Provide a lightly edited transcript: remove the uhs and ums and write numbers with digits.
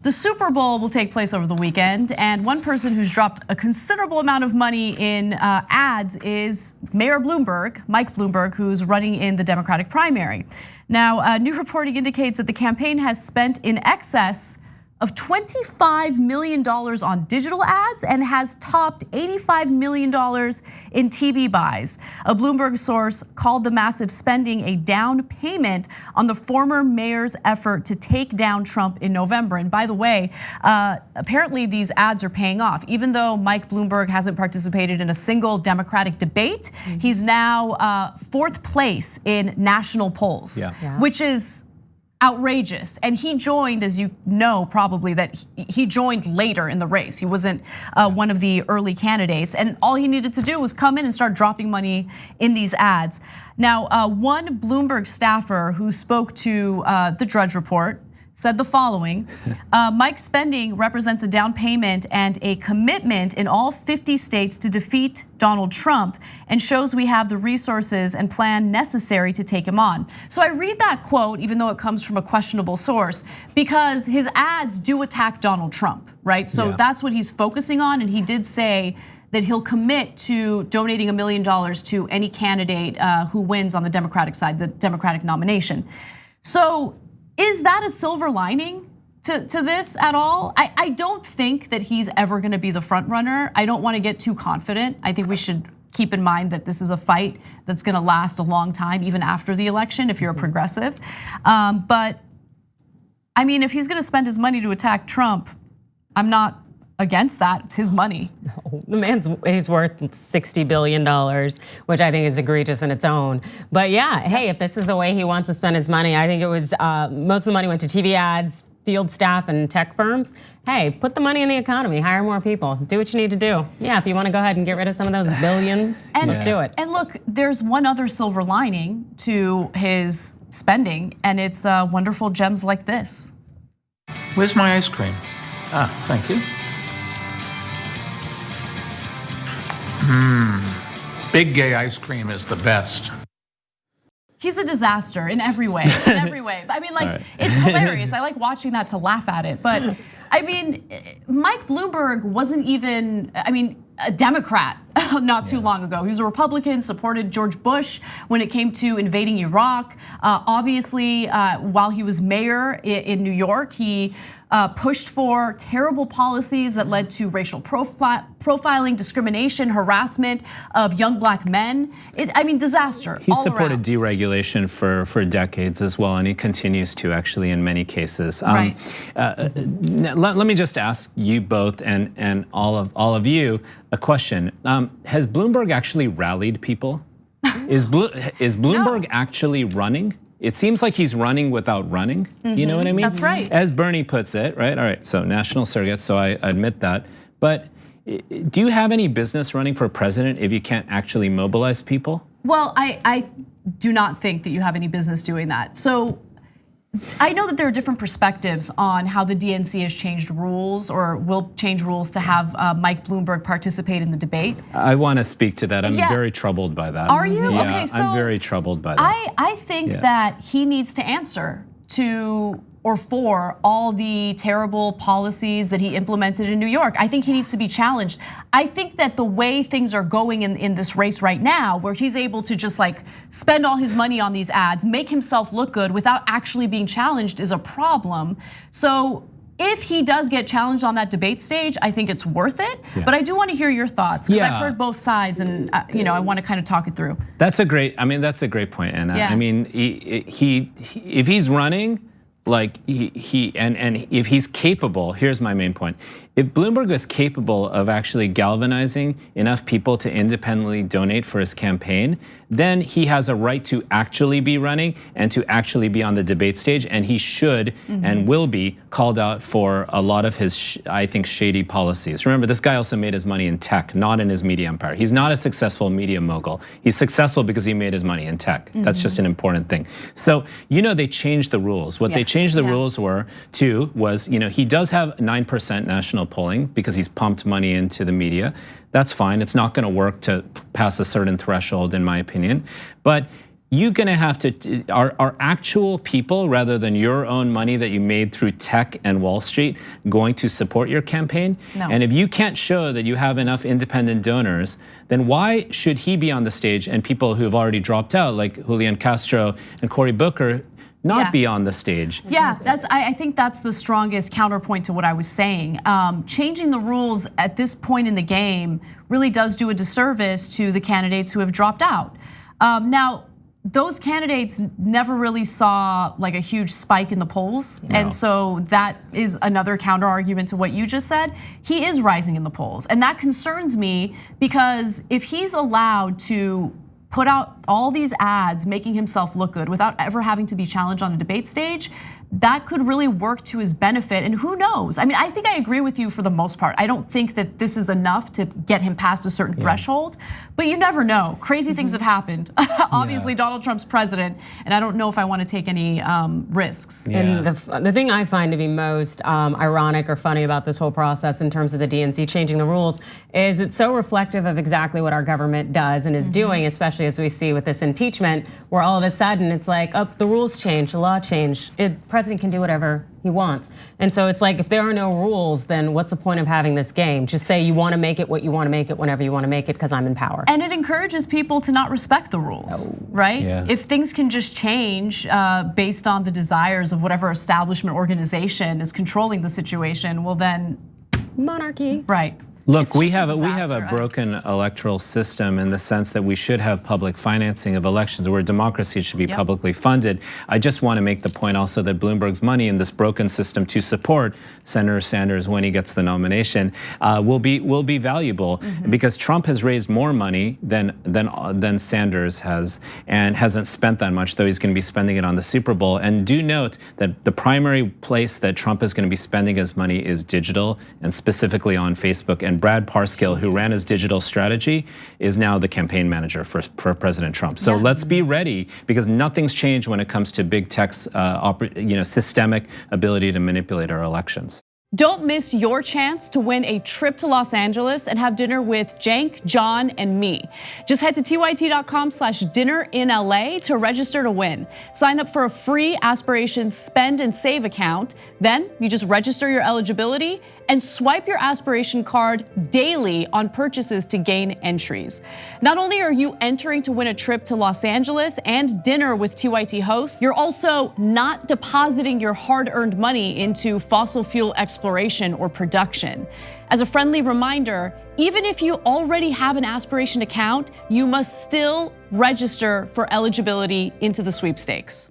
The Super Bowl will take place over the weekend, and one person who's dropped a considerable amount of money in ads is Mayor Bloomberg, Mike Bloomberg, who's running in the Democratic primary. Now, new reporting indicates that the campaign has spent in excess of $25 million on digital ads and has topped $85 million in TV buys. A Bloomberg source called the massive spending a down payment on the former mayor's effort to take down Trump in November. And by the way, apparently these ads are paying off. Even though Mike Bloomberg hasn't participated in a single Democratic debate, he's now fourth place in national polls, which is outrageous. And he joined, as you know probably, that he joined later in the race. He wasn't one of the early candidates, and all he needed to do was come in and start dropping money in these ads. Now, one Bloomberg staffer who spoke to the Drudge Report said the following: Mike's spending represents a down payment and a commitment in all 50 states to defeat Donald Trump, and shows we have the resources and plan necessary to take him on. So I read that quote, even though it comes from a questionable source, because his ads do attack Donald Trump, right? So that's what he's focusing on, and he did say that he'll commit to donating $1 million to any candidate who wins on the Democratic side, the Democratic nomination. So is that a silver lining to this at all? I don't think that he's ever gonna be the front runner. I don't wanna get too confident. I think we should keep in mind that this is a fight that's gonna last a long time, even after the election, if you're a progressive. But I mean, if he's gonna spend his money to attack Trump, I'm not against that. It's his money. No, he's worth $60 billion, which I think is egregious in its own. But yeah, hey, if this is the way he wants to spend his money, I think it was most of the money went to TV ads, field staff, and tech firms. Hey, put the money in the economy, hire more people, do what you need to do. Yeah, if you want to go ahead and get rid of some of those billions, let's do it. And look, there's one other silver lining to his spending, and it's wonderful gems like this. Where's my ice cream? Thank you. Big gay ice cream is the best. He's a disaster in every way, I mean, like, it's hilarious. I like watching that to laugh at it. But I mean, Mike Bloomberg wasn't even, a Democrat not too long ago. He was a Republican, supported George Bush when it came to invading Iraq. Obviously, while he was mayor in New York, he pushed for terrible policies that led to racial profiling, discrimination, harassment of young black men. Disaster. He supported deregulation for decades as well, and he continues to actually in many cases. Right. Let me just ask you both and all of you a question. Has Bloomberg actually rallied people? Is Bloomberg actually running? It seems like he's running without running. You know what I mean? That's right. As Bernie puts it, right? All right, so national surrogates, so I admit that. But do you have any business running for president if you can't actually mobilize people? Well, I do not think that you have any business doing that. So I know that there are different perspectives on how the DNC has changed rules or will change rules to have Mike Bloomberg participate in the debate. I want to speak to that. I'm very troubled by that. Are you? Yeah, okay, so I'm very troubled by that. I think that he needs to answer to or for all the terrible policies that he implemented in New York. I think he needs to be challenged. I think that the way things are going in this race right now, where he's able to just like spend all his money on these ads, make himself look good without actually being challenged, is a problem. So if he does get challenged on that debate stage, I think it's worth it. But I do want to hear your thoughts, because I've heard both sides, and I want to kind of talk it through. That's a great point, Anna. I mean, if he's running, like and if he's capable, here's my main point. If Bloomberg is capable of actually galvanizing enough people to independently donate for his campaign, then he has a right to actually be running and to actually be on the debate stage, and he should and will be called out for a lot of his, I think, shady policies. Remember, this guy also made his money in tech, not in his media empire. He's not a successful media mogul. He's successful because he made his money in tech. That's just an important thing. So, they changed the rules. What they changed the rules was, he does have 9% national polling because he's pumped money into the media. That's fine. It's not going to work to pass a certain threshold, in my opinion. But you're gonna have to, are actual people rather than your own money that you made through tech and Wall Street going to support your campaign? No. And if you can't show that you have enough independent donors, then why should he be on the stage and people who have already dropped out, like Julian Castro and Cory Booker, not be on the stage? Yeah, I think that's the strongest counterpoint to what I was saying. Changing the rules at this point in the game really does do a disservice to the candidates who have dropped out. Now, those candidates never really saw like a huge spike in the polls. No. And so that is another counter argument to what you just said. He is rising in the polls, and that concerns me because if he's allowed to put out all these ads making himself look good without ever having to be challenged on a debate stage, that could really work to his benefit. And who knows? I mean, I think I agree with you for the most part. I don't think that this is enough to get him past a certain threshold, but you never know. Crazy things have happened. Obviously, Donald Trump's president, and I don't know if I want to take any risks. And the thing I find to be most ironic or funny about this whole process in terms of the DNC changing the rules is it's so reflective of exactly what our government does and is doing, especially as we see with this impeachment, where all of a sudden it's like, oh, the rules change, the law changed. The president can do whatever he wants. And so it's like, if there are no rules, then what's the point of having this game? Just say you want to make it what you want to make it whenever you want to make it because I'm in power. And it encourages people to not respect the rules, right? Yeah. If things can just change based on the desires of whatever establishment organization is controlling the situation, well then, monarchy. Right. Look, we have a broken electoral system in the sense that we should have public financing of elections, where democracy should be publicly funded. I just want to make the point also that Bloomberg's money in this broken system to support Senator Sanders when he gets the nomination will be valuable because Trump has raised more money than Sanders has and hasn't spent that much, though he's going to be spending it on the Super Bowl. And do note that the primary place that Trump is going to be spending his money is digital, and specifically on Facebook. And Brad Parscale, who ran his digital strategy, is now the campaign manager for President Trump. So let's be ready, because nothing's changed when it comes to big tech's systemic ability to manipulate our elections. Don't miss your chance to win a trip to Los Angeles and have dinner with Cenk, John, and me. Just head to tyt.com/dinnerinla to register to win. Sign up for a free Aspirations Spend and Save account. Then you just register your eligibility and swipe your Aspiration card daily on purchases to gain entries. Not only are you entering to win a trip to Los Angeles and dinner with TYT hosts, you're also not depositing your hard-earned money into fossil fuel exploration or production. As a friendly reminder, even if you already have an Aspiration account, you must still register for eligibility into the sweepstakes.